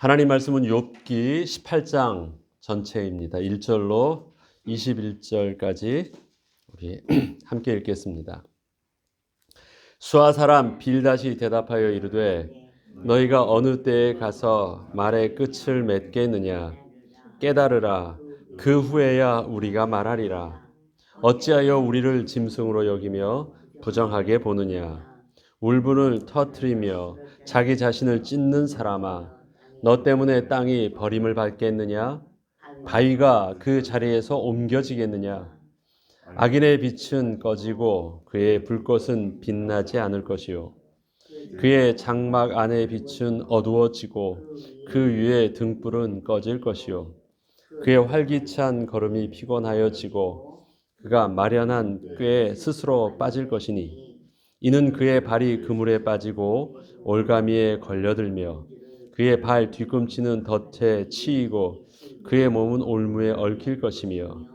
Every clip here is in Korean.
하나님 말씀은 욥기 18장 전체입니다. 1절로 21절까지 우리 함께 읽겠습니다. 수아 사람 빌닷이 대답하여 이르되 너희가 어느 때에 가서 말의 끝을 맺겠느냐 깨달으라. 그 후에야 우리가 말하리라. 어찌하여 우리를 짐승으로 여기며 부정하게 보느냐. 울분을 터뜨리며 자기 자신을 찢는 사람아, 너 때문에 땅이 버림을 받겠느냐? 바위가 그 자리에서 옮겨지겠느냐? 악인의 빛은 꺼지고 그의 불꽃은 빛나지 않을 것이요. 그의 장막 안의 빛은 어두워지고 그 위에 등불은 꺼질 것이요. 그의 활기찬 걸음이 피곤하여지고 그가 마련한 꾀에 스스로 빠질 것이니 이는 그의 발이 그물에 빠지고 올가미에 걸려들며 그의 발 뒤꿈치는 덫에 치이고 그의 몸은 올무에 얽힐 것이며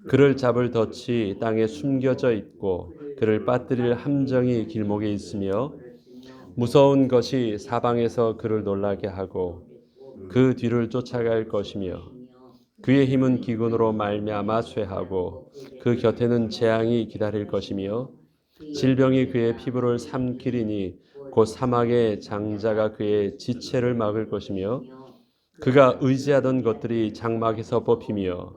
그를 잡을 덫이 땅에 숨겨져 있고 그를 빠뜨릴 함정이 길목에 있으며 무서운 것이 사방에서 그를 놀라게 하고 그 뒤를 쫓아갈 것이며 그의 힘은 기근으로 말미암아 쇠하고 그 곁에는 재앙이 기다릴 것이며 질병이 그의 피부를 삼키리니 곧 사막의 장자가 그의 지체를 막을 것이며 그가 의지하던 것들이 장막에서 뽑히며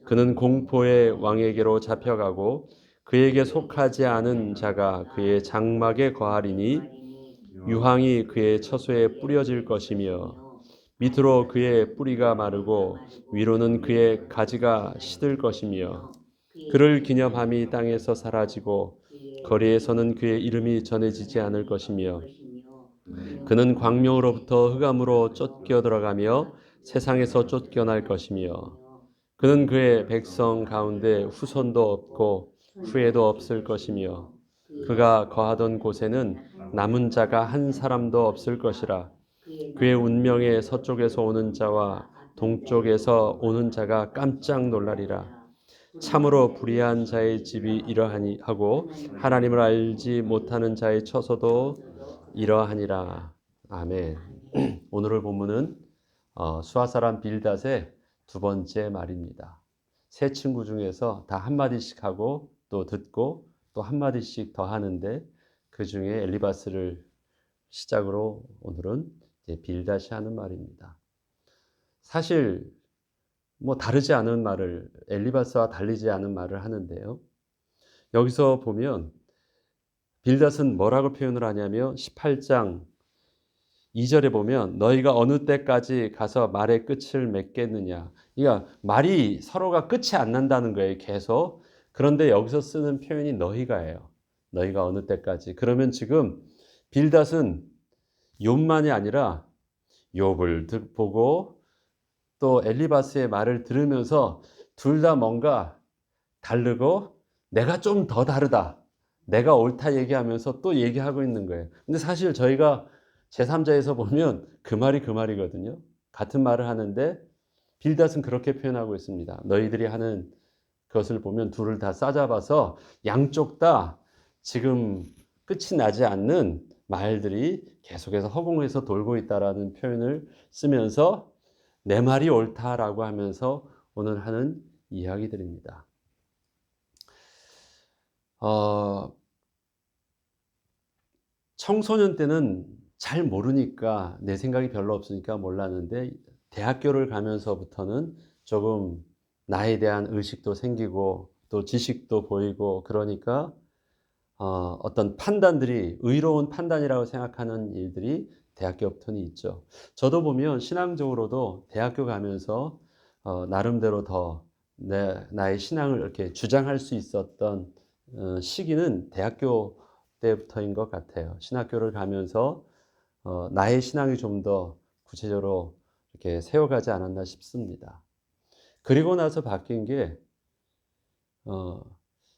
그는 공포의 왕에게로 잡혀가고 그에게 속하지 않은 자가 그의 장막에 거하리니 유황이 그의 처소에 뿌려질 것이며 밑으로 그의 뿌리가 마르고 위로는 그의 가지가 시들 것이며 그를 기념함이 땅에서 사라지고 거리에서는 그의 이름이 전해지지 않을 것이며 그는 광명으로부터 흑암으로 쫓겨 들어가며 세상에서 쫓겨날 것이며 그는 그의 백성 가운데 후손도 없고 후회도 없을 것이며 그가 거하던 곳에는 남은 자가 한 사람도 없을 것이라. 그의 운명에 서쪽에서 오는 자와 동쪽에서 오는 자가 깜짝 놀라리라. 참으로 불의한 자의 집이 이러하니 하고 하나님을 알지 못하는 자의 처소도 이러하니라. 아멘. 오늘의 본문은 수아 사람 빌닷의 두 번째 말입니다. 세 친구 중에서 다 한마디씩 하고 또 듣고 또 한마디씩 더 하는데 그 중에 엘리바스를 시작으로 오늘은 빌닷이 하는 말입니다. 사실 다르지 않은 말을 엘리바스와 달리지 않은 말을 하는데요. 여기서 보면 빌닷은 뭐라고 표현을 하냐면 18장 2절에 보면 너희가 어느 때까지 가서 말의 끝을 맺겠느냐. 그러니까 말이 서로가 끝이 안 난다는 거예요. 계속. 그런데 여기서 쓰는 표현이 너희가예요. 너희가 어느 때까지. 그러면 지금 빌닷은 욥만이 아니라 욥을 보고 또 엘리바스의 말을 들으면서 둘 다 뭔가 다르고 내가 좀 더 다르다. 내가 옳다 얘기하면서 또 얘기하고 있는 거예요. 근데 사실 저희가 제3자에서 보면 그 말이 그 말이거든요. 같은 말을 하는데 빌닷은 그렇게 표현하고 있습니다. 너희들이 하는 것을 보면 둘을 다 싸잡아서 양쪽 다 지금 끝이 나지 않는 말들이 계속해서 허공에서 돌고 있다라는 표현을 쓰면서 내 말이 옳다라고 하면서 오늘 하는 이야기들입니다. 청소년 때는 잘 모르니까 내 생각이 별로 없으니까 몰랐는데 대학교를 가면서부터는 조금 나에 대한 의식도 생기고 또 지식도 보이고 그러니까 어떤 판단들이 의로운 판단이라고 생각하는 일들이 대학교부터는 있죠. 저도 보면 신앙적으로도 대학교 가면서 나름대로 더 나의 신앙을 이렇게 주장할 수 있었던 시기는 대학교 때부터인 것 같아요. 신학교를 가면서 나의 신앙이 좀 더 구체적으로 이렇게 세워가지 않았나 싶습니다. 그리고 나서 바뀐 게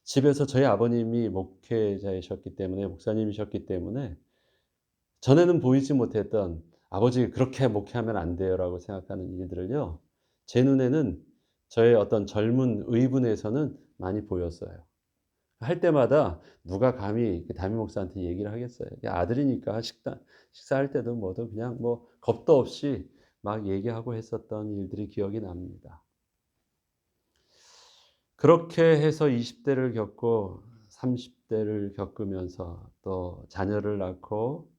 집에서 저희 아버님이 목회자이셨기 때문에 목사님이셨기 때문에 전에는 보이지 못했던 아버지 그렇게 목회하면 안 돼요라고 생각하는 일들을요. 제 눈에는 저의 어떤 젊은 의분에서는 많이 보였어요. 할 때마다 누가 감히 담임 목사한테 얘기를 하겠어요. 아들이니까 식사할 때도 뭐도 그냥 겁도 없이 막 얘기하고 했었던 일들이 기억이 납니다. 그렇게 해서 20대를 겪고 30대를 겪으면서 또 자녀를 낳고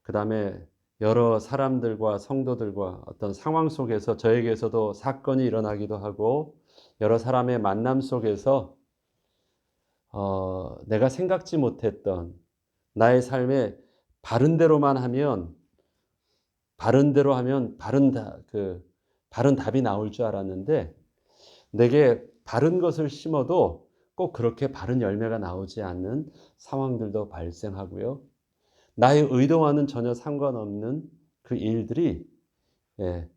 그다음에 여러 사람들과 성도들과 어떤 상황 속에서 저에게서도 사건이 일어나기도 하고 여러 사람의 만남 속에서 내가 생각지 못했던 나의 삶에 바른 대로만 하면 바른 대로 하면 바른 답이 나올 줄 알았는데 내게 바른 것을 심어도 꼭 그렇게 바른 열매가 나오지 않는 상황들도 발생하고요. 나의 의도와는 전혀 상관없는 그 일들이 예,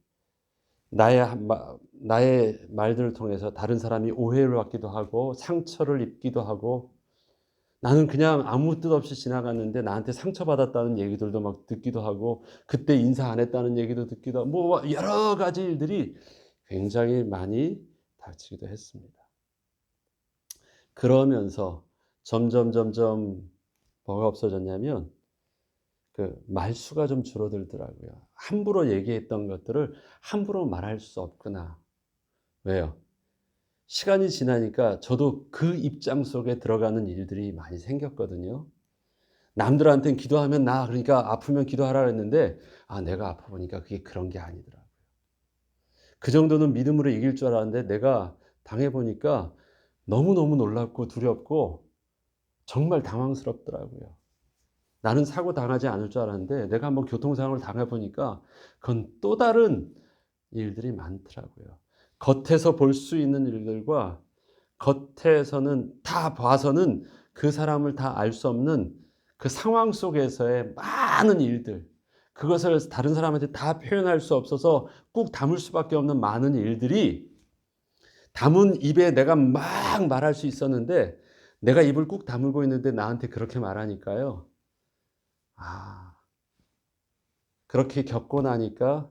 나의 말들을 통해서 다른 사람이 오해를 받기도 하고 상처를 입기도 하고 나는 그냥 아무 뜻 없이 지나갔는데 나한테 상처받았다는 얘기들도 막 듣기도 하고 그때 인사 안 했다는 얘기도 듣기도 하고 뭐 여러 가지 일들이 굉장히 많이 닥치기도 했습니다. 그러면서 점점 뭐가 없어졌냐면 그 말수가 좀 줄어들더라고요. 함부로 얘기했던 것들을 함부로 말할 수 없구나. 왜요? 시간이 지나니까 저도 그 입장 속에 들어가는 일들이 많이 생겼거든요. 남들한테는 기도하면 그러니까 아프면 기도하라 그랬는데 내가 아파 보니까 그게 그런 게 아니더라고요. 그 정도는 믿음으로 이길 줄 알았는데 내가 당해 보니까 너무너무 놀랍고 두렵고 정말 당황스럽더라고요. 나는 사고 당하지 않을 줄 알았는데 내가 한번 교통사고를 당해 보니까 그건 또 다른 일들이 많더라고요. 겉에서 볼 수 있는 일들과 겉에서는 다 봐서는 그 사람을 다 알 수 없는 그 상황 속에서의 많은 일들, 그것을 다른 사람한테 다 표현할 수 없어서 꾹 담을 수밖에 없는 많은 일들이 담은 입에 내가 막 말할 수 있었는데 내가 입을 꾹 다물고 있는데 나한테 그렇게 말하니까요. 그렇게 겪고 나니까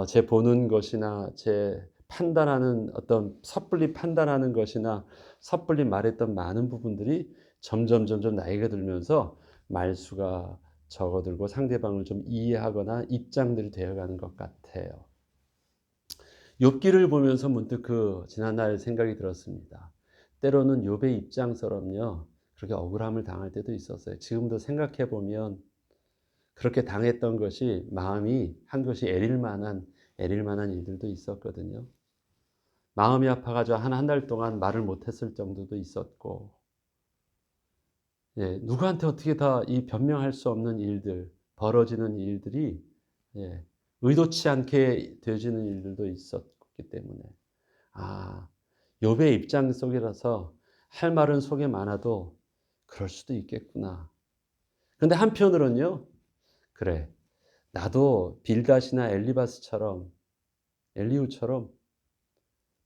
제 보는 것이나 제 판단하는 어떤 섣불리 판단하는 것이나 섣불리 말했던 많은 부분들이 점점 나이가 들면서 말수가 적어들고 상대방을 좀 이해하거나 입장들이 되어가는 것 같아요. 욥기를 보면서 문득 지난날 생각이 들었습니다. 때로는 욥의 입장처럼요. 그렇게 억울함을 당할 때도 있었어요. 지금도 생각해 보면 그렇게 당했던 것이 마음이 한 것이 애릴 만한 일들도 있었거든요. 마음이 아파가지고 한 달 동안 말을 못했을 정도도 있었고, 누구한테 어떻게 다 이 변명할 수 없는 일들, 벌어지는 일들이 의도치 않게 되어지는 일들도 있었기 때문에 욥의 입장 속이라서 할 말은 속에 많아도 그럴 수도 있겠구나. 그런데 한편으로는요. 그래, 나도 빌닷이나 엘리후처럼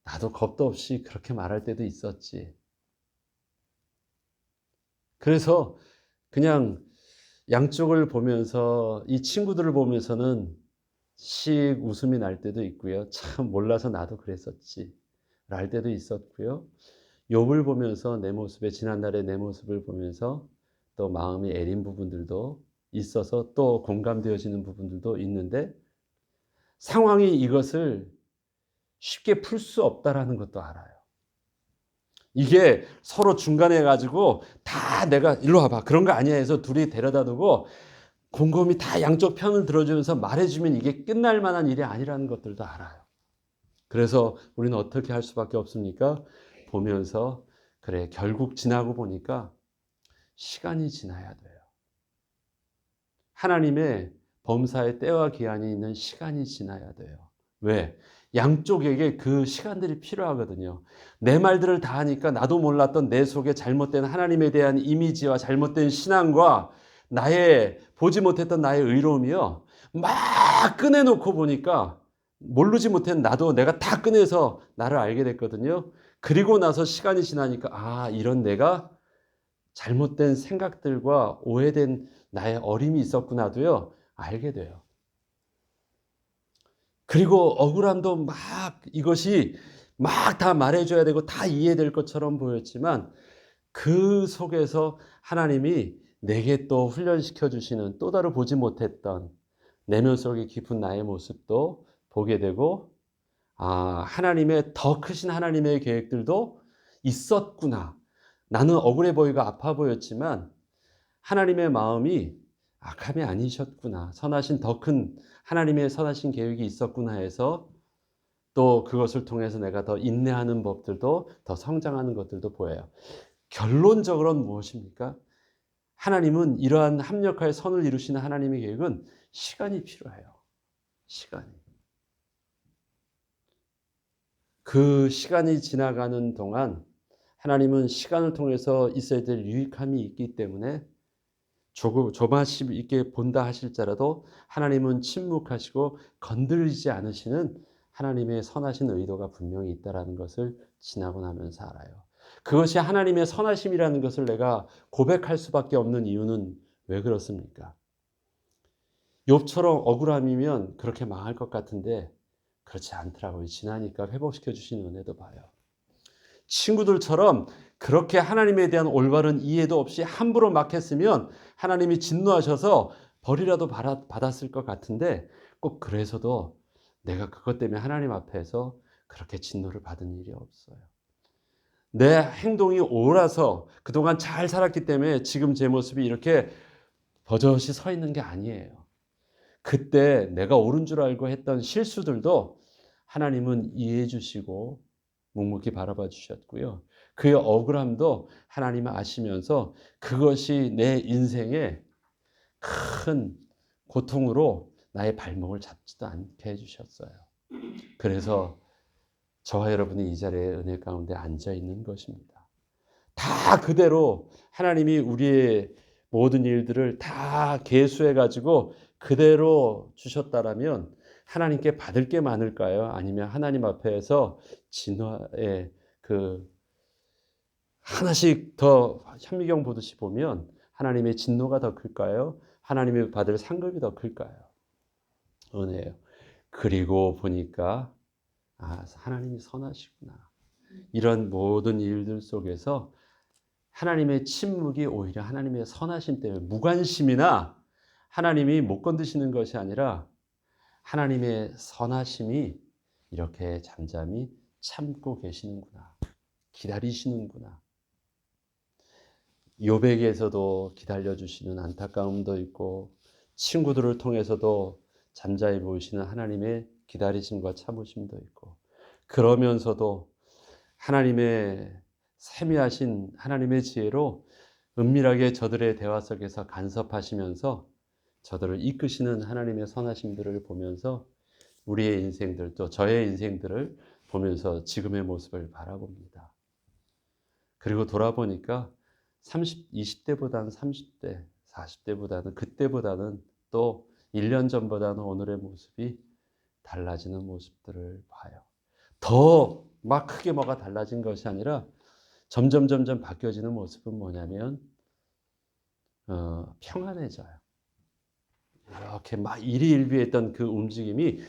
나도 겁도 없이 그렇게 말할 때도 있었지. 그래서 그냥 양쪽을 보면서 이 친구들을 보면서는 웃음이 날 때도 있고요. 참 몰라서 나도 그랬었지. 랄 때도 있었고요. 욥을 보면서 지난날의 내 모습을 보면서 또 마음이 애린 부분들도 있어서 또 공감되어지는 부분들도 있는데 상황이 이것을 쉽게 풀 수 없다라는 것도 알아요. 이게 서로 중간에 가지고 다 내가 일로 와봐 그런 거 아니야 해서 둘이 데려다 두고 곰곰이 다 양쪽 편을 들어주면서 말해주면 이게 끝날 만한 일이 아니라는 것들도 알아요. 그래서 우리는 어떻게 할 수밖에 없습니까? 보면서 그래 결국 지나고 보니까 시간이 지나야 돼요. 하나님의 범사의 때와 기한이 있는 시간이 지나야 돼요. 왜? 양쪽에게 그 시간들이 필요하거든요. 내 말들을 다 하니까 나도 몰랐던 내 속에 잘못된 하나님에 대한 이미지와 잘못된 신앙과 보지 못했던 나의 의로움이요. 막 꺼내놓고 보니까 모르지 못한 나도 내가 다 꺼내서 나를 알게 됐거든요. 그리고 나서 시간이 지나니까 이런 내가 잘못된 생각들과 오해된 나의 어림이 있었구나도요. 알게 돼요. 그리고 억울함도 이것이 다 말해줘야 되고 다 이해될 것처럼 보였지만 그 속에서 하나님이 내게 또 훈련시켜 주시는 또 다른 보지 못했던 내면 속에 깊은 나의 모습도 보게 되고, 하나님의 더 크신 하나님의 계획들도 있었구나. 나는 억울해 보이고 아파 보였지만 하나님의 마음이 악함이 아니셨구나. 선하신 더 큰 하나님의 선하신 계획이 있었구나 해서 또 그것을 통해서 내가 더 인내하는 법들도 더 성장하는 것들도 보여요. 결론적으로는 무엇입니까? 하나님은 이러한 합력하여 선을 이루시는 하나님의 계획은 시간이 필요해요. 시간이. 그 시간이 지나가는 동안 하나님은 시간을 통해서 있어야 될 유익함이 있기 때문에 조마심 있게 본다 하실지라도 하나님은 침묵하시고 건드리지 않으시는 하나님의 선하신 의도가 분명히 있다는 것을 지나고 나면서 알아요. 그것이 하나님의 선하심이라는 것을 내가 고백할 수밖에 없는 이유는 왜 그렇습니까? 욥처럼 억울함이면 그렇게 망할 것 같은데 그렇지 않더라고요. 지나니까 회복시켜 주시는 은혜도 봐요. 친구들처럼 그렇게 하나님에 대한 올바른 이해도 없이 함부로 막 했으면 하나님이 진노하셔서 벌이라도 받았을 것 같은데 꼭 그래서도 내가 그것 때문에 하나님 앞에서 그렇게 진노를 받은 일이 없어요. 내 행동이 옳아서 그동안 잘 살았기 때문에 지금 제 모습이 이렇게 버젓이 서 있는 게 아니에요. 그때 내가 옳은 줄 알고 했던 실수들도 하나님은 이해해 주시고 묵묵히 바라봐 주셨고요. 그의 억울함도 하나님은 아시면서 그것이 내 인생의 큰 고통으로 나의 발목을 잡지도 않게 해주셨어요. 그래서 저와 여러분이 이 자리에 은혜 가운데 앉아 있는 것입니다. 다 그대로 하나님이 우리의 모든 일들을 다 계수해 가지고 그대로 주셨다라면 하나님께 받을 게 많을까요? 아니면 하나님 앞에서 진화의 하나씩 더 현미경 보듯이 보면 하나님의 진노가 더 클까요? 하나님이 받을 상급이 더 클까요? 은혜예요. 그리고 보니까 하나님이 선하시구나. 이런 모든 일들 속에서 하나님의 침묵이 오히려 하나님의 선하심 때문에 무관심이나 하나님이 못 건드시는 것이 아니라 하나님의 선하심이 이렇게 잠잠히 참고 계시는구나. 기다리시는구나. 욥에게서도 기다려주시는 안타까움도 있고 친구들을 통해서도 잠잠히 보이시는 하나님의 기다리심과 참으심도 있고 그러면서도 하나님의 세미하신 하나님의 지혜로 은밀하게 저들의 대화 속에서 간섭하시면서 저들을 이끄시는 하나님의 선하심들을 보면서 우리의 인생들 또 저의 인생들을 보면서 지금의 모습을 바라봅니다. 그리고 돌아보니까 20대보다는 30대, 40대보다는 그때보다는 또 1년 전보다는 오늘의 모습이 달라지는 모습들을 봐요. 더 막 크게 뭐가 달라진 것이 아니라 점점 바뀌어지는 모습은 뭐냐면 평안해져요. 이렇게 막 일희일비했던 그 움직임이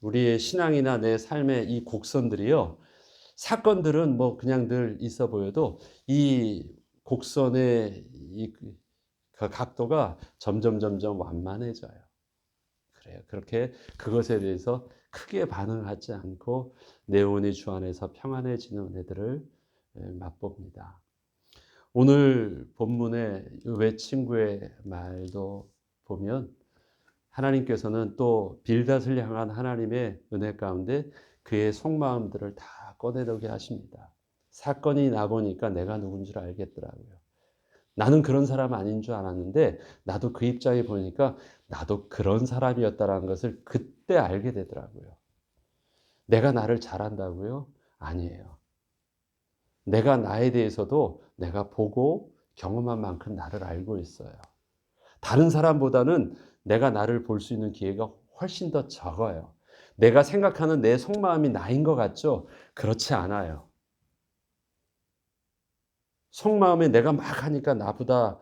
우리의 신앙이나 내 삶의 이 곡선들이요. 사건들은 뭐 그냥 늘 있어 보여도 이 곡선의 그 각도가 점점 완만해져요. 그래요. 그렇게 그것에 대해서 크게 반응하지 않고 내 영혼이 주 안에서 평안해지는 은혜들을 맛봅니다. 오늘 본문의 왜 친구의 말도 보면 하나님께서는 또 빌닷을 향한 하나님의 은혜 가운데 그의 속마음들을 다 꺼내려게 하십니다. 사건이 나보니까 내가 누군 줄 알겠더라고요. 나는 그런 사람 아닌 줄 알았는데 나도 그 입장에 보니까 나도 그런 사람이었다는 것을 그때 알게 되더라고요. 내가 나를 잘 안다고요? 아니에요. 내가 나에 대해서도 내가 보고 경험한 만큼 나를 알고 있어요. 다른 사람보다는 내가 나를 볼 수 있는 기회가 훨씬 더 적어요. 내가 생각하는 내 속마음이 나인 것 같죠? 그렇지 않아요. 속마음에 내가 막 하니까 나보다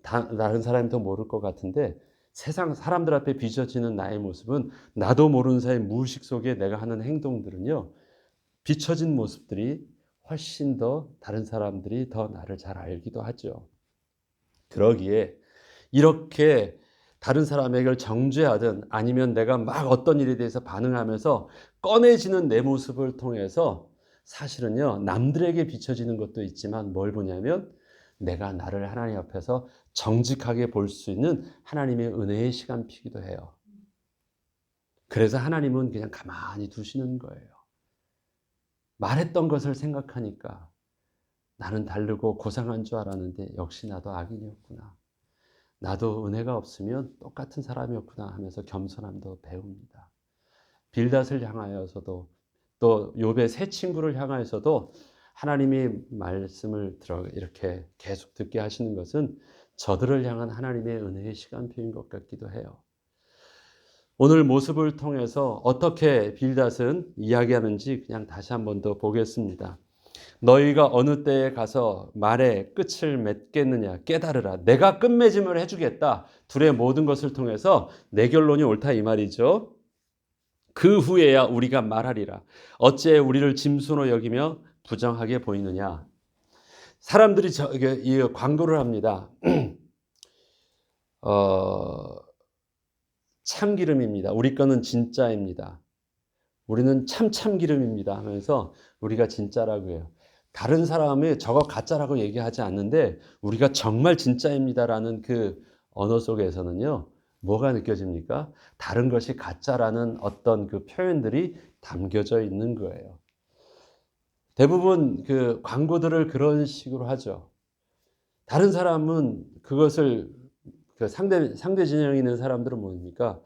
다른 사람이 더 모를 것 같은데 세상 사람들 앞에 비춰지는 나의 모습은 나도 모르는 사이 무의식 속에 내가 하는 행동들은요. 비춰진 모습들이 훨씬 더 다른 사람들이 더 나를 잘 알기도 하죠. 그러기에 이렇게 다른 사람에게 정죄하든 아니면 내가 막 어떤 일에 대해서 반응하면서 꺼내지는 내 모습을 통해서 사실은요, 남들에게 비춰지는 것도 있지만 뭘 보냐면 내가 나를 하나님 앞에서 정직하게 볼 수 있는 하나님의 은혜의 시간표이기도 해요. 그래서 하나님은 그냥 가만히 두시는 거예요. 말했던 것을 생각하니까 나는 다르고 고상한 줄 알았는데 역시 나도 악인이었구나. 나도 은혜가 없으면 똑같은 사람이었구나 하면서 겸손함도 배웁니다. 빌닷을 향하여서도 또 욥의 세 친구를 향하여서도 하나님이 말씀을 들어 이렇게 계속 듣게 하시는 것은 저들을 향한 하나님의 은혜의 시간표인 것 같기도 해요. 오늘 모습을 통해서 어떻게 빌닷은 이야기하는지 그냥 다시 한 번 더 보겠습니다. 너희가 어느 때에 가서 말의 끝을 맺겠느냐 깨달으라. 내가 끝맺음을 해주겠다. 둘의 모든 것을 통해서 내 결론이 옳다 이 말이죠. 그 후에야 우리가 말하리라. 어찌 우리를 짐승으로 여기며 부정하게 보이느냐. 사람들이 이 광고를 합니다. 참기름입니다. 우리 거는 진짜입니다. 우리는 참기름입니다 하면서 우리가 진짜라고 해요. 다른 사람이 저거 가짜라고 얘기하지 않는데 우리가 정말 진짜입니다라는 그 언어 속에서는요, 뭐가 느껴집니까? 다른 것이 가짜라는 어떤 그 표현들이 담겨져 있는 거예요. 대부분 그 광고들을 그런 식으로 하죠. 다른 사람은 그것을 그 상대 진영에 있는 사람들은 뭡니까?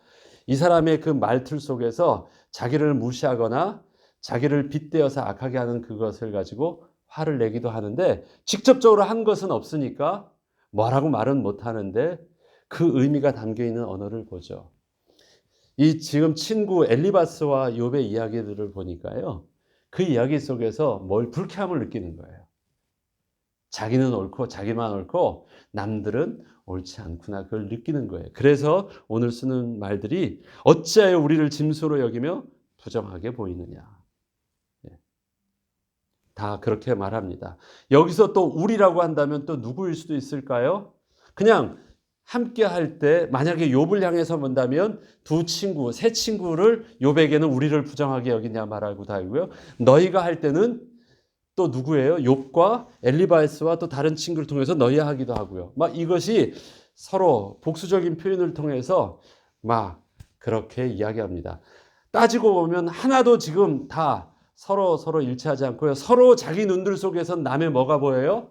이 사람의 그 말틀 속에서 자기를 무시하거나 자기를 빗대어서 악하게 하는 그것을 가지고 화를 내기도 하는데 직접적으로 한 것은 없으니까 뭐라고 말은 못하는데 그 의미가 담겨있는 언어를 보죠. 이 지금 친구 엘리바스와 욥의 이야기들을 보니까요, 그 이야기 속에서 뭘 불쾌함을 느끼는 거예요. 자기는 옳고 자기만 옳고 남들은 옳지 않구나, 그걸 느끼는 거예요. 그래서 오늘 쓰는 말들이 어찌하여 우리를 짐승으로 여기며 부정하게 보이느냐. 다 그렇게 말합니다. 여기서 또 우리라고 한다면 또 누구일 수도 있을까요? 그냥 함께 할 때 만약에 욥을 향해서 본다면 두 친구, 세 친구를 욥에게는 우리를 부정하게 여기냐 말하고도 하고요. 너희가 할 때는 또 누구예요? 욥과 엘리바스와 또 다른 친구를 통해서 너희야 하기도 하고요. 막 이것이 서로 복수적인 표현을 통해서 막 그렇게 이야기합니다. 따지고 보면 하나도 지금 다 서로 일치하지 않고요. 서로 자기 눈들 속에서 남의 뭐가 보여요?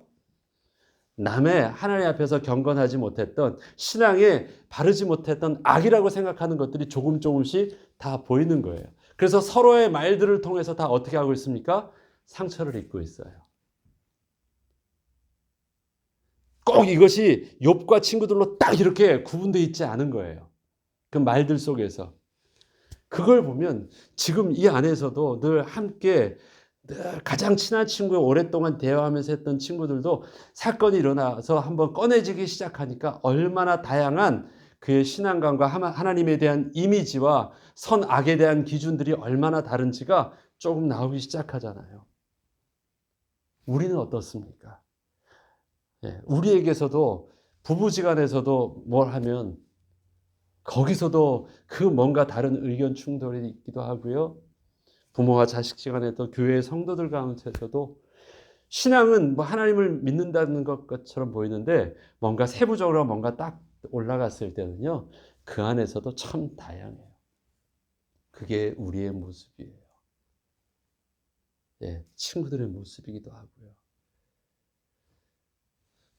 남의 하나님 앞에서 경건하지 못했던, 신앙에 바르지 못했던 악이라고 생각하는 것들이 조금씩 다 보이는 거예요. 그래서 서로의 말들을 통해서 다 어떻게 하고 있습니까? 상처를 입고 있어요. 꼭 이것이 욥과 친구들로 딱 이렇게 구분되어 있지 않은 거예요. 그 말들 속에서. 그걸 보면 지금 이 안에서도 늘 함께 늘 가장 친한 친구가 오랫동안 대화하면서 했던 친구들도 사건이 일어나서 한번 꺼내지기 시작하니까 얼마나 다양한 그의 신앙관과 하나님에 대한 이미지와 선악에 대한 기준들이 얼마나 다른지가 조금 나오기 시작하잖아요. 우리는 어떻습니까? 우리에게서도 부부지간에서도 뭘 하면 거기서도 그 뭔가 다른 의견 충돌이 있기도 하고요. 부모와 자식지간에도 교회 성도들 가운데서도 신앙은 뭐 하나님을 믿는다는 것처럼 보이는데 뭔가 세부적으로 뭔가 딱 올라갔을 때는요, 그 안에서도 참 다양해요. 그게 우리의 모습이에요. 친구들의 모습이기도 하고요.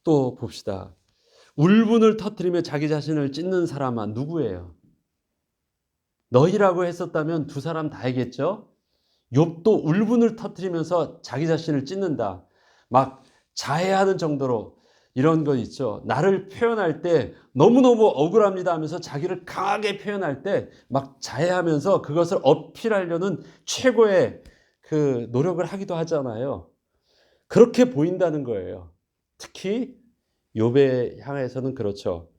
또 봅시다. 울분을 터뜨리며 자기 자신을 찢는 사람은 누구예요? 너희라고 했었다면 두 사람 다이겠죠? 욥도 울분을 터뜨리면서 자기 자신을 찢는다. 막 자해하는 정도로 이런 거 있죠. 나를 표현할 때 너무너무 억울합니다 하면서 자기를 강하게 표현할 때 막 자해하면서 그것을 어필하려는 최고의 그 노력을 하기도 하잖아요. 그렇게 보인다는 거예요. 특히 욥에 향해서는 그렇죠.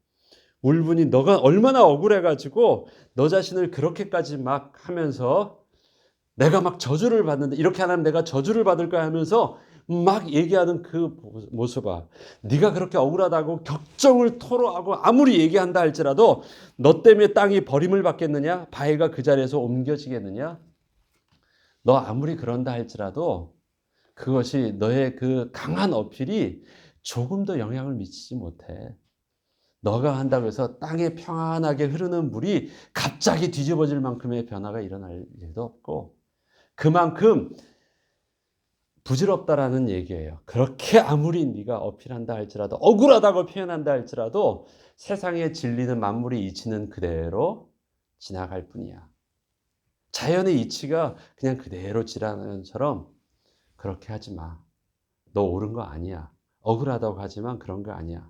울분이 너가 얼마나 억울해가지고 너 자신을 그렇게까지 막 하면서 내가 막 저주를 받는데 이렇게 안 하면 내가 저주를 받을 거야 하면서 막 얘기하는 그 모습아, 네가 그렇게 억울하다고 격정을 토로하고 아무리 얘기한다 할지라도 너 때문에 땅이 버림을 받겠느냐? 바위가 그 자리에서 옮겨지겠느냐? 너 아무리 그런다 할지라도 그것이 너의 그 강한 어필이 조금도 영향을 미치지 못해. 너가 한다고 해서 땅에 평안하게 흐르는 물이 갑자기 뒤집어질 만큼의 변화가 일어날 일도 없고, 그만큼 부질없다라는 얘기예요. 그렇게 아무리 네가 어필한다 할지라도, 억울하다고 표현한다 할지라도 세상에 진리는 만물의 이치는 그대로 지나갈 뿐이야. 자연의 이치가 그냥 그대로 지나가는 것처럼 그렇게 하지 마. 너 옳은 거 아니야. 억울하다고 하지만 그런 거 아니야.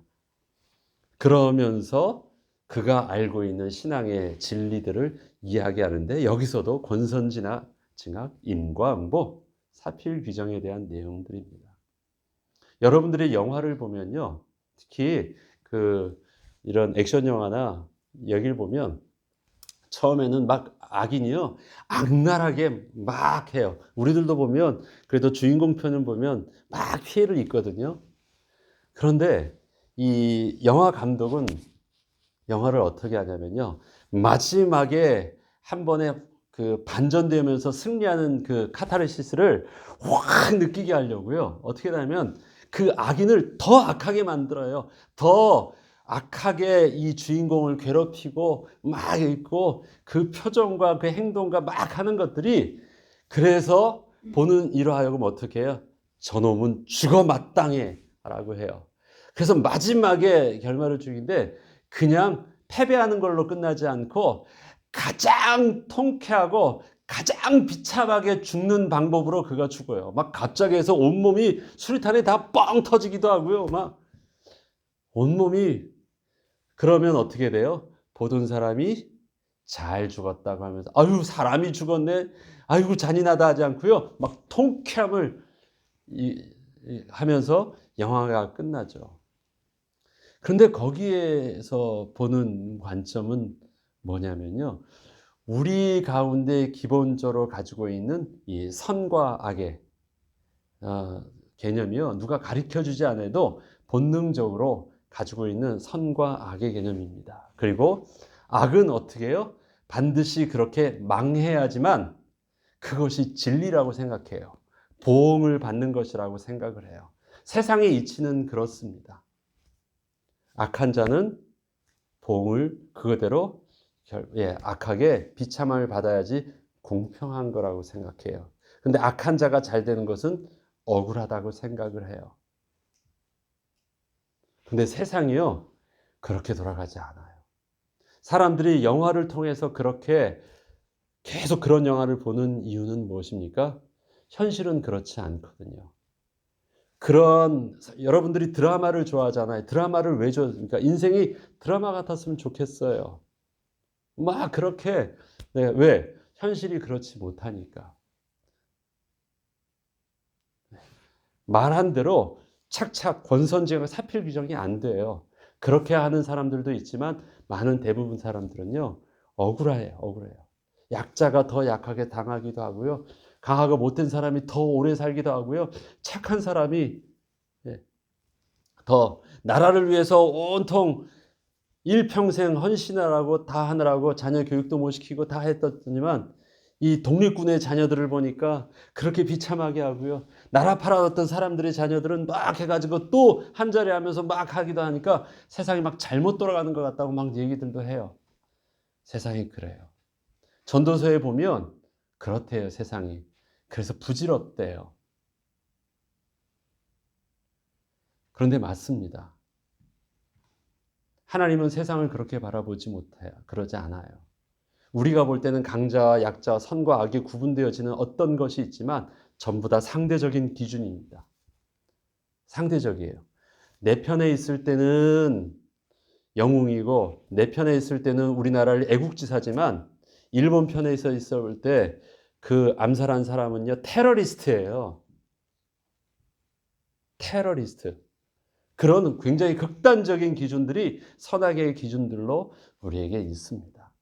그러면서 그가 알고 있는 신앙의 진리들을 이야기하는데, 여기서도 권선징악, 인과응보, 사필귀정에 대한 내용들입니다. 여러분들이 영화를 보면요, 특히 이런 액션 영화나 여기를 보면 처음에는 막 악인이요, 악랄하게 막 해요. 우리들도 보면 그래도 주인공 편을 보면 막 피해를 입거든요. 그런데 이 영화 감독은 영화를 어떻게 하냐면요, 마지막에 한 번에 그 반전되면서 승리하는 그 카타르시스를 확 느끼게 하려고요. 어떻게 하냐면 그 악인을 더 악하게 만들어요. 더 악하게 이 주인공을 괴롭히고 막 있고, 그 표정과 그 행동과 막 하는 것들이, 그래서 보는 이로 하여금 어떻게 해요? 저놈은 죽어 마땅해 라고 해요. 그래서 마지막에 결말을 죽인데 그냥 패배하는 걸로 끝나지 않고 가장 통쾌하고 가장 비참하게 죽는 방법으로 그가 죽어요. 막 갑자기 해서 온몸이 수리탄에 다 뻥 터지기도 하고요. 막 온몸이. 그러면 어떻게 돼요? 보던 사람이 잘 죽었다고 하면서 아유 사람이 죽었네, 아이고 잔인하다 하지 않고요, 막 통쾌함을 하면서 영화가 끝나죠. 그런데 거기에서 보는 관점은 뭐냐면요, 우리 가운데 기본적으로 가지고 있는 이 선과 악의 개념이요, 누가 가르쳐주지 않아도 본능적으로 가지고 있는 선과 악의 개념입니다. 그리고 악은 어떻게 해요? 반드시 그렇게 망해야지만 그것이 진리라고 생각해요. 보응을 받는 것이라고 생각을 해요. 세상의 이치는 그렇습니다. 악한 자는 보응을 그거대로 악하게 비참함을 받아야지 공평한 거라고 생각해요. 근데 악한 자가 잘 되는 것은 억울하다고 생각을 해요. 근데 세상이요, 그렇게 돌아가지 않아요. 사람들이 영화를 통해서 그렇게 계속 그런 영화를 보는 이유는 무엇입니까? 현실은 그렇지 않거든요. 여러분들이 드라마를 좋아하잖아요. 드라마를 왜 좋아합니까? 인생이 드라마 같았으면 좋겠어요. 막 그렇게. 네, 왜? 현실이 그렇지 못하니까. 말한 대로 착착 권선징악 사필규정이 안 돼요. 그렇게 하는 사람들도 있지만 많은 대부분 사람들은요, 억울해요. 약자가 더 약하게 당하기도 하고요, 강하고 못된 사람이 더 오래 살기도 하고요, 착한 사람이 더 나라를 위해서 온통 일평생 헌신하라고 다 하느라고 자녀 교육도 못 시키고 다 했더니만 이 독립군의 자녀들을 보니까 그렇게 비참하게 하고요, 나라 팔아왔던 사람들의 자녀들은 막 해가지고 또 한자리 하면서 막 하기도 하니까 세상이 막 잘못 돌아가는 것 같다고 막 얘기들도 해요. 세상이 그래요. 전도서에 보면 그렇대요, 세상이. 그래서 부질없대요. 그런데 맞습니다. 하나님은 세상을 그렇게 바라보지 못해요. 그러지 않아요. 우리가 볼 때는 강자와 약자, 선과 악이 구분되어지는 어떤 것이 있지만 전부 다 상대적인 기준입니다. 상대적이에요. 내 편에 있을 때는 영웅이고 내 편에 있을 때는 우리나라를 애국지사지만 일본 편에 있어 볼 때 그 암살한 사람은요, 테러리스트예요. 테러리스트. 그런 굉장히 극단적인 기준들이 선악의 기준들로 우리에게 있습니다.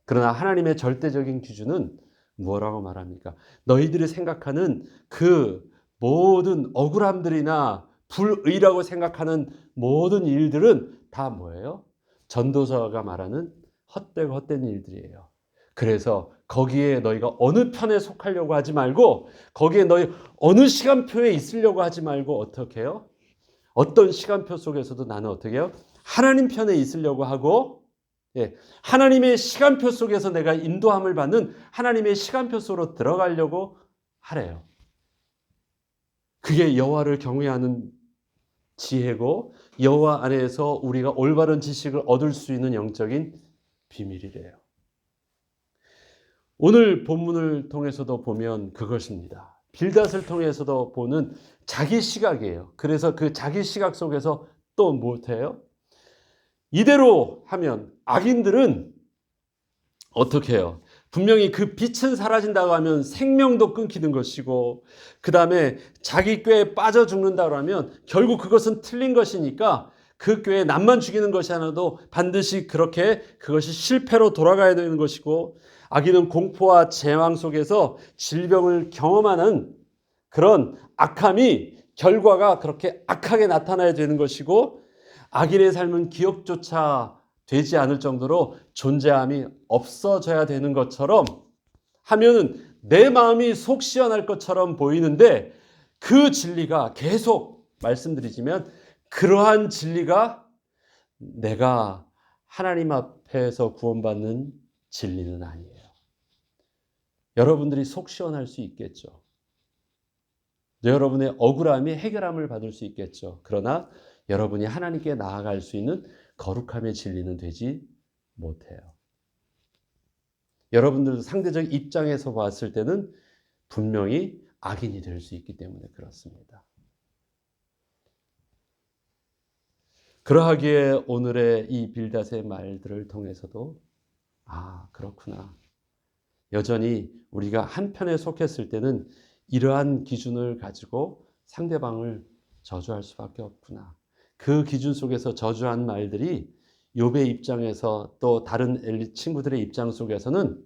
그러나 하나님의 절대적인 기준은 뭐라고 말합니까? 너희들이 생각하는 그 모든 억울함들이나 불의라고 생각하는 모든 일들은 다 뭐예요? 전도서가 말하는 헛되고 헛된 일들이에요. 그래서 거기에 너희가 어느 편에 속하려고 하지 말고, 거기에 너희 어느 시간표에 있으려고 하지 말고, 어떻게 해요? 어떤 시간표 속에서도 나는 어떻게 해요? 하나님 편에 있으려고 하고, 예, 하나님의 시간표 속에서 내가 인도함을 받는 하나님의 시간표 속으로 들어가려고 하래요. 그게 여호와를 경외하는 지혜고, 여호와 안에서 우리가 올바른 지식을 얻을 수 있는 영적인 비밀이래요. 오늘 본문을 통해서도 보면 그것입니다. 빌닷을 통해서도 보는 자기 시각이에요. 그래서 그 자기 시각 속에서 또 못해요? 이대로 하면 악인들은 어떻게 해요? 분명히 그 빛은 사라진다고 하면 생명도 끊기는 것이고, 그 다음에 자기 꾀에 빠져 죽는다고 하면 결국 그것은 틀린 것이니까 그 꾀에 남만 죽이는 것이 아니라도 반드시 그렇게 그것이 실패로 돌아가야 되는 것이고, 악인은 공포와 제왕 속에서 질병을 경험하는 그런 악함이 결과가 그렇게 악하게 나타나야 되는 것이고, 악인의 삶은 기억조차 되지 않을 정도로 존재함이 없어져야 되는 것처럼 하면은 내 마음이 속 시원할 것처럼 보이는데, 그 진리가 계속 말씀드리지만 그러한 진리가 내가 하나님 앞에서 구원받는 진리는 아니에요. 여러분들이 속 시원할 수 있겠죠. 여러분의 억울함이 해결함을 받을 수 있겠죠. 그러나 여러분이 하나님께 나아갈 수 있는 거룩함의 진리는 되지 못해요. 여러분들도 상대적 입장에서 봤을 때는 분명히 악인이 될 수 있기 때문에 그렇습니다. 그러하기에 오늘의 이 빌닷의 말들을 통해서도 그렇구나. 여전히 우리가 한편에 속했을 때는 이러한 기준을 가지고 상대방을 저주할 수밖에 없구나. 그 기준 속에서 저주한 말들이 욥의 입장에서 또 다른 친구들의 입장 속에서는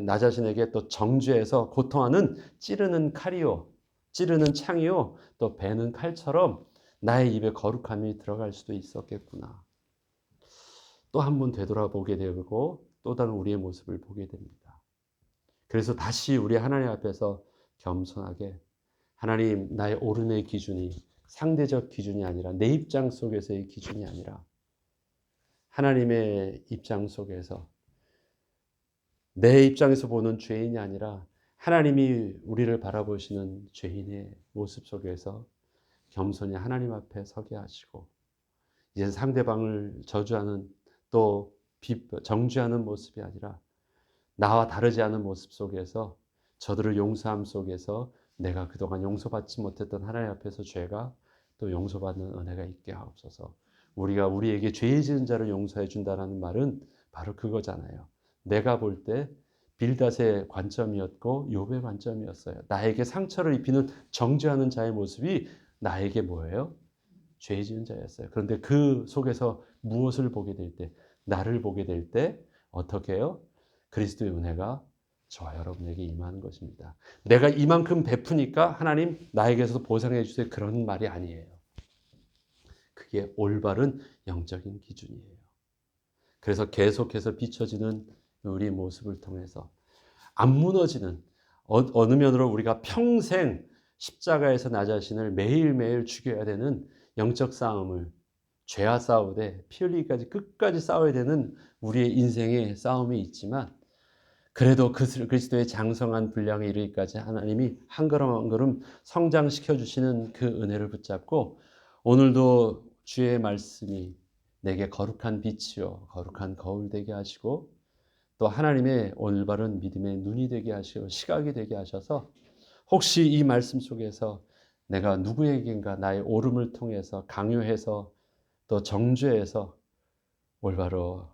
나 자신에게 또 정죄해서 고통하는 찌르는 칼이요, 찌르는 창이요, 또 베는 칼처럼 나의 입에 거룩함이 들어갈 수도 있었겠구나. 또 한 번 되돌아보게 되고 또 다른 우리의 모습을 보게 됩니다. 그래서 다시 우리 하나님 앞에서 겸손하게, 하나님, 나의 옳음의 기준이 상대적 기준이 아니라, 내 입장 속에서의 기준이 아니라 하나님의 입장 속에서, 내 입장에서 보는 죄인이 아니라 하나님이 우리를 바라보시는 죄인의 모습 속에서 겸손히 하나님 앞에 서게 하시고, 이제 상대방을 저주하는 또 정죄하는 모습이 아니라 나와 다르지 않은 모습 속에서 저들을 용서함 속에서 내가 그동안 용서받지 못했던 하나님 앞에서 죄가 또 용서받는 은혜가 있게 하옵소서. 우리가 우리에게 죄 지은 자를 용서해 준다는 말은 바로 그거잖아요. 내가 볼 때 빌닷의 관점이었고 욥의 관점이었어요. 나에게 상처를 입히는 정죄하는 자의 모습이 나에게 뭐예요? 죄 지은 자였어요. 그런데 그 속에서 무엇을 보게 될 때, 나를 보게 될 때 어떻게 해요? 그리스도의 은혜가 저와 여러분에게 임하는 것입니다. 내가 이만큼 베푸니까 하나님 나에게서 보상해 주세요, 그런 말이 아니에요. 그게 올바른 영적인 기준이에요. 그래서 계속해서 비춰지는 우리 모습을 통해서 안 무너지는, 어느 면으로 우리가 평생 십자가에서 나 자신을 매일매일 죽여야 되는 영적 싸움을, 죄와 싸우되 피 흘리기까지 끝까지 싸워야 되는 우리의 인생의 싸움이 있지만, 그래도 그리스도의 장성한 분량에 이르기까지 하나님이 한 걸음 한 걸음 성장시켜 주시는 그 은혜를 붙잡고, 오늘도 주의 말씀이 내게 거룩한 빛이요 거룩한 거울 되게 하시고, 또 하나님의 올바른 믿음의 눈이 되게 하시고 시각이 되게 하셔서, 혹시 이 말씀 속에서 내가 누구에게인가 나의 옳음을 통해서 강요해서 또 정죄해서, 올바로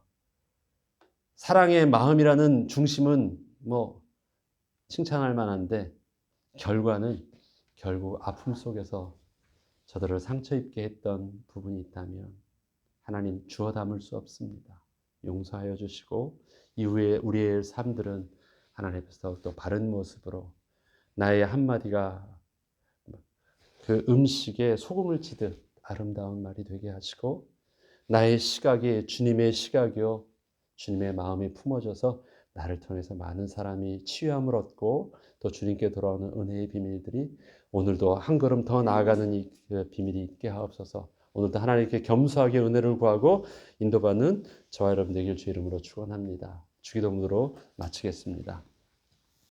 사랑의 마음이라는 중심은 뭐 칭찬할 만한데 결과는 결국 아픔 속에서 저들을 상처 입게 했던 부분이 있다면 하나님 주워 담을 수 없습니다. 용서하여 주시고 이후에 우리의 삶들은 하나님 앞에서 또 바른 모습으로 나의 한마디가 그 음식에 소금을 치듯 아름다운 말이 되게 하시고 나의 시각이 주님의 시각이요 주님의 마음이 품어져서 나를 통해서 많은 사람이 치유함을 얻고 또 주님께 돌아오는 은혜의 비밀들이 오늘도 한 걸음 더 나아가는 이 비밀이 있게 하옵소서. 오늘도 하나님께 겸손하게 은혜를 구하고 인도받는 저와 여러분 되길 주의 이름으로 축원합니다. 주기도문으로 마치겠습니다.